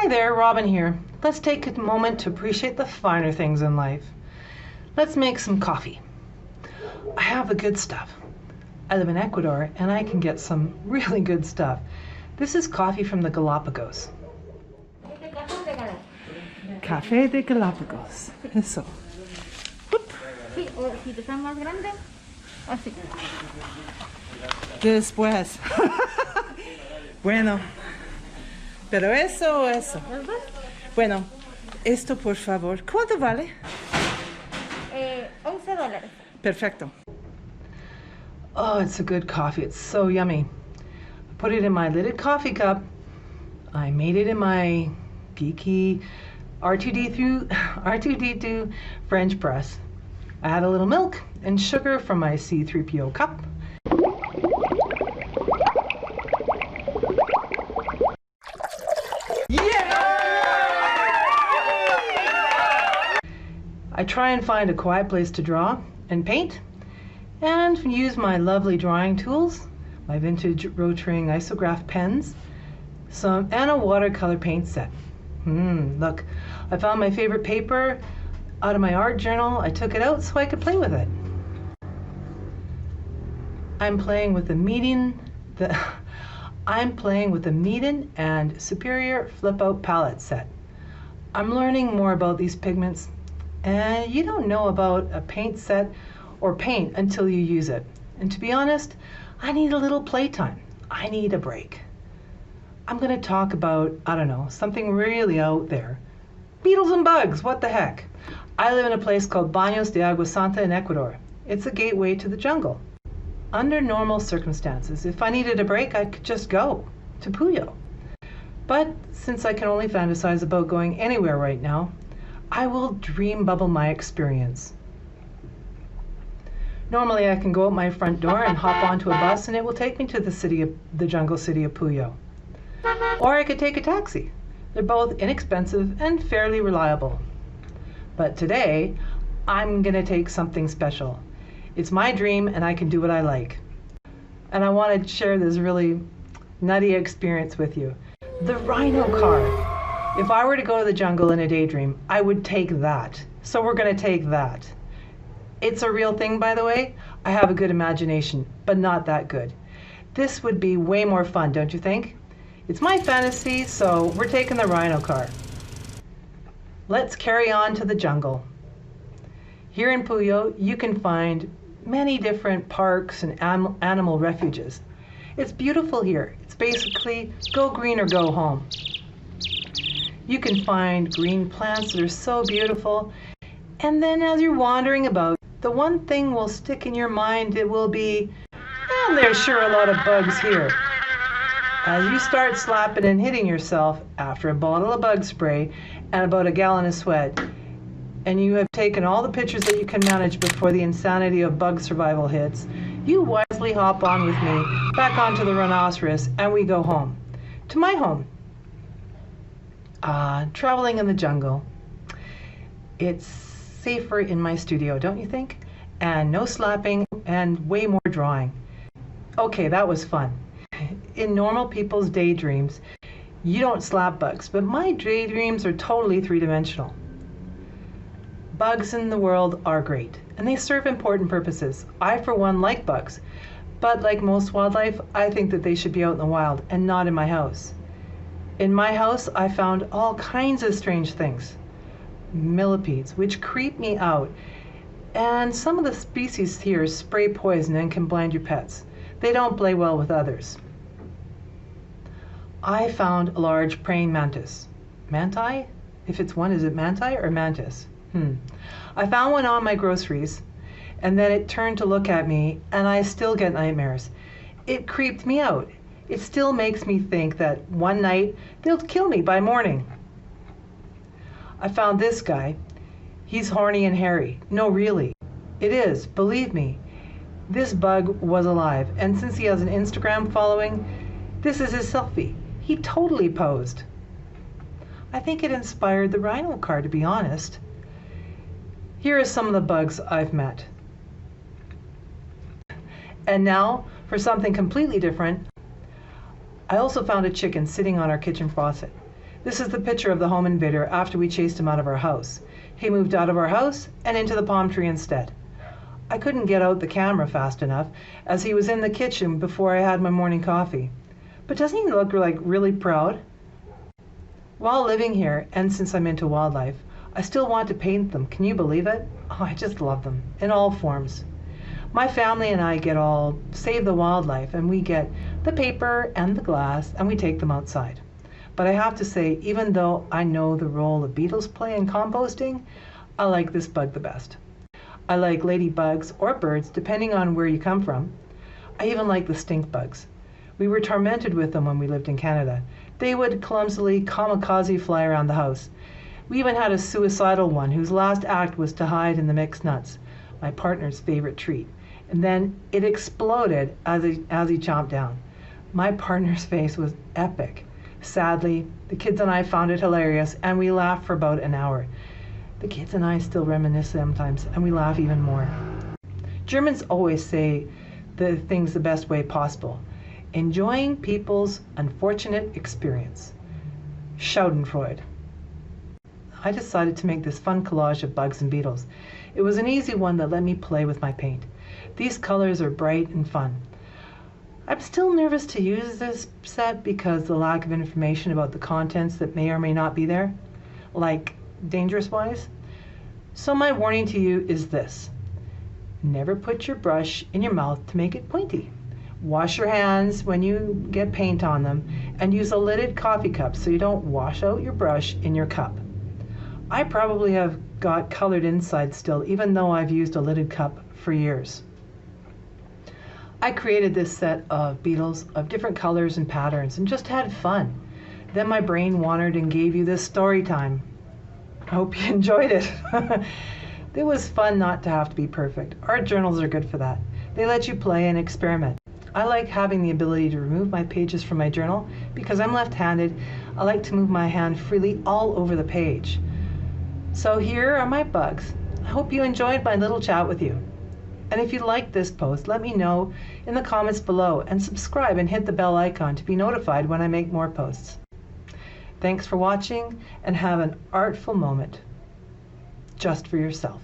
Hi there, Robin here. Let's take a moment to appreciate the finer things in life. Let's make some coffee. I have the good stuff. I live in Ecuador and I can get some really good stuff. This is coffee from the Galapagos. Café de Galapagos. Eso. Sí, o si te son más grandes, así. Después. Bueno. Pero eso. ¿Los dos? Bueno, esto por favor. ¿Cuánto vale? $11. Perfecto. Oh, it's a good coffee. It's so yummy. I put it in my lidded coffee cup. I made it in my geeky R2D2 French press. I add a little milk and sugar from my C3PO cup. I try and find a quiet place to draw and paint and use my lovely drawing tools, my vintage Rotring isograph pens, and a watercolor paint set. Look, I found my favorite paper out of my art journal. I took it out so I could play with it. I'm playing with the Meeden and Superior flipout palette set. I'm learning more about these pigments, and you don't know about a paint set or paint until you use it. And to be honest, I need a little playtime. I need a break. I'm going to talk about, I don't know, something really out there. Beetles and Bugs, what the heck? I live in a place called Baños de Agua Santa in Ecuador. It's a gateway to the jungle. Under normal circumstances, if I needed a break, I could just go to Puyo. But since I can only fantasize about going anywhere right now, I will dream bubble my experience. Normally I can go out my front door and hop onto a bus and it will take me to the jungle city of Puyo. Or I could take a taxi. They're both inexpensive and fairly reliable. But today, I'm gonna take something special. It's my dream and I can do what I like. And I want to share this really nutty experience with you. The rhino car. If I were to go to the jungle in a daydream, I would take that. So we're gonna take that. It's a real thing, by the way. I have a good imagination, but not that good. This would be way more fun, don't you think? It's my fantasy, so we're taking the rhino car. Let's carry on to the jungle. Here in Puyo, you can find many different parks and animal refuges. It's beautiful here. It's basically go green or go home. You can find green plants that are so beautiful. And then as you're wandering about, the one thing will stick in your mind, it will be, and there's sure a lot of bugs here. As you start slapping and hitting yourself after a bottle of bug spray and about a gallon of sweat, and you have taken all the pictures that you can manage before the insanity of bug survival hits, you wisely hop on with me back onto the rhinoceros and we go home. To my home. Traveling in the jungle. It's safer in my studio, don't you think? And no slapping and way more drawing. Okay, that was fun. In normal people's daydreams, you don't slap bugs, but my daydreams are totally three-dimensional. Bugs in the world are great, and they serve important purposes. I, for one, like bugs, but like most wildlife, I think that they should be out in the wild and not in my house. In my house, I found all kinds of strange things. Millipedes, which creep me out, and some of the species here spray poison and can blind your pets. They don't play well with others. I found a large praying mantis. Manti? If it's one, is it manti or mantis? I found one on my groceries, and then it turned to look at me, and I still get nightmares. It creeped me out. It still makes me think that one night they'll kill me by morning. I found this guy. He's horny and hairy. No, really. It is, believe me. This bug was alive, and since he has an Instagram following, this is his selfie. He totally posed. I think it inspired the rhino car, to be honest. Here are some of the bugs I've met. And now, for something completely different, I also found a chicken sitting on our kitchen faucet. This is the picture of the home invader after we chased him out of our house. He moved out of our house and into the palm tree instead. I couldn't get out the camera fast enough as he was in the kitchen before I had my morning coffee. But doesn't he look like really proud? While living here, and since I'm into wildlife, I still want to paint them. Can you believe it? Oh, I just love them in all forms. My family and I get all Save the Wildlife, and we get the paper and the glass and we take them outside. But I have to say, even though I know the role of beetles play in composting, I like this bug the best. I like ladybugs or birds, depending on where you come from. I even like the stink bugs. We were tormented with them when we lived in Canada. They would clumsily kamikaze fly around the house. We even had a suicidal one whose last act was to hide in the mixed nuts, my partner's favorite treat. And then it exploded as he chomped down. My partner's face was epic. Sadly, the kids and I found it hilarious, and we laughed for about an hour. The kids and I still reminisce sometimes, and we laugh even more. Germans always say the things the best way possible. Enjoying people's unfortunate experience. Schadenfreude. I decided to make this fun collage of bugs and beetles. It was an easy one that let me play with my paint. These colors are bright and fun. I'm still nervous to use this set because the lack of information about the contents that may or may not be there, like dangerous-wise. So my warning to you is this. Never put your brush in your mouth to make it pointy. Wash your hands when you get paint on them, and use a lidded coffee cup so you don't wash out your brush in your cup. I probably have got colored inside still, even though I've used a lidded cup for years. I created this set of beetles of different colors and patterns and just had fun. Then my brain wandered and gave you this story time. I hope you enjoyed it. It was fun not to have to be perfect. Art journals are good for that. They let you play and experiment. I like having the ability to remove my pages from my journal because I'm left-handed. I like to move my hand freely all over the page. So here are my bugs. I hope you enjoyed my little chat with you. And if you liked this post, let me know in the comments below, and subscribe and hit the bell icon to be notified when I make more posts. Thanks for watching, and have an artful moment just for yourself.